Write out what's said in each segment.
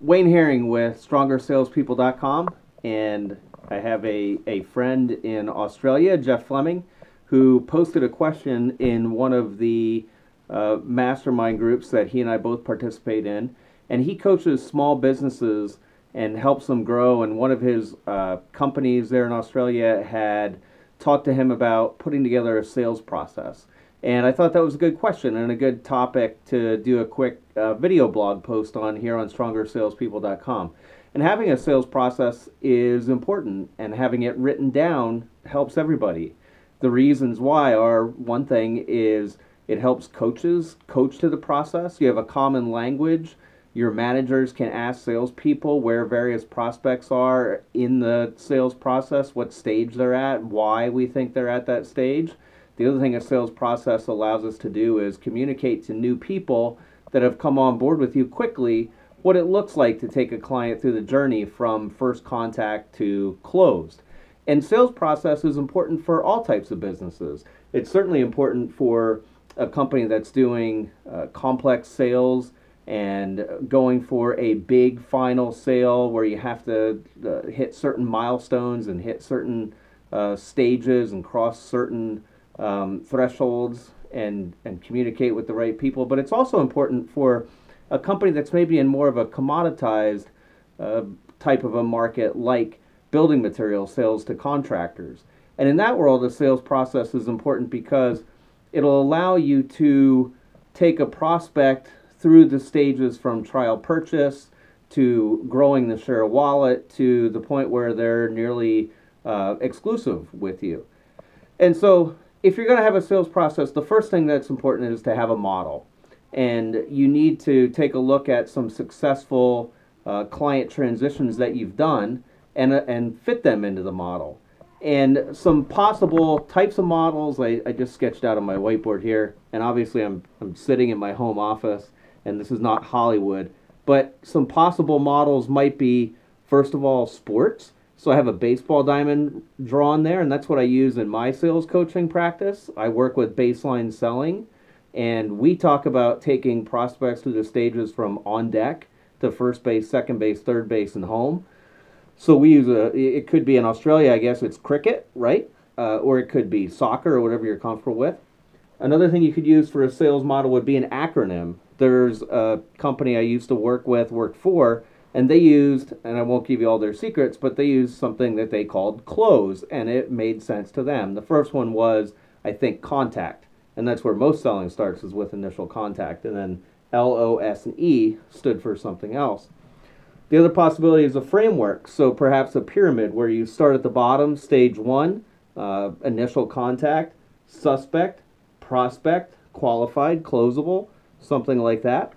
Wayne Herring with StrongerSalespeople.com, and I have a friend in Australia, Jeff Fleming, who posted a question in one of the mastermind groups that he and I both participate in, and he coaches small businesses and helps them grow. And one of his companies there in Australia had talked to him about putting together a sales process. And I thought that was a good question and a good topic to do a quick video blog post on here on StrongerSalespeople.com. And having a sales process is important, and having it written down helps everybody. The reasons why are, one thing is it helps coaches coach to the process. You have a common language. Your managers can ask salespeople where various prospects are in the sales process, what stage they're at, why we think they're at that stage. The other thing a sales process allows us to do is communicate to new people that have come on board with you quickly what it looks like to take a client through the journey from first contact to closed. And sales process is important for all types of businesses. It's certainly important for a company that's doing complex sales and going for a big final sale where you have to hit certain milestones and hit certain stages and cross certain thresholds and communicate with the right people. But it's also important for a company that's maybe in more of a commoditized type of a market, like building material sales to contractors. And in that world, the sales process is important because it'll allow you to take a prospect through the stages from trial purchase to growing the share of wallet to the point where they're nearly exclusive with you. And so if you're going to have a sales process, the first thing that's important is to have a model. And you need to take a look at some successful client transitions that you've done and fit them into the model. And some possible types of models I just sketched out on my whiteboard here. And obviously I'm sitting in my home office, and this is not Hollywood. But some possible models might be, first of all, sports. So I have a baseball diamond drawn there, and that's what I use in my sales coaching practice. I work with baseline selling, and we talk about taking prospects through the stages from on deck to first base, second base, third base, and home. So we use it could be in Australia, I guess it's cricket, right? Or it could be soccer or whatever you're comfortable with. Another thing you could use for a sales model would be an acronym. There's a company I used to work for, and they used, and I won't give you all their secrets, but they used something that they called CLOSE, and it made sense to them. The first one was, I think, contact, and that's where most selling starts, is with initial contact, and then LOS and E stood for something else. The other possibility is a framework, so perhaps a pyramid where you start at the bottom, stage one, initial contact, suspect, prospect, qualified, closable, something like that.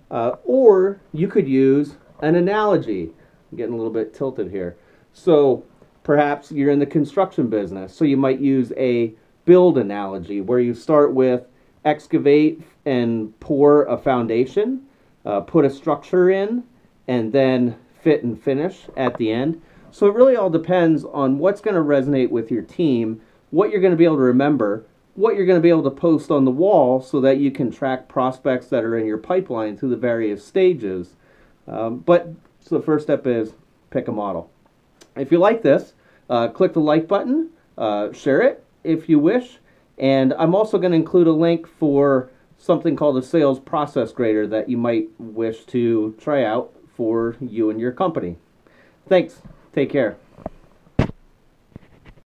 Or you could use an analogy. I'm getting a little bit tilted here. So perhaps you're in the construction business, so you might use a build analogy where you start with excavate and pour a foundation, put a structure in, and then fit and finish at the end. So it really all depends on what's going to resonate with your team, what you're going to be able to remember, what you're going to be able to post on the wall so that you can track prospects that are in your pipeline through the various stages. So the first step is pick a model. If you like this, click the like button, share it if you wish, and I'm also going to include a link for something called a sales process grader that you might wish to try out for you and your company. Thanks. Take care.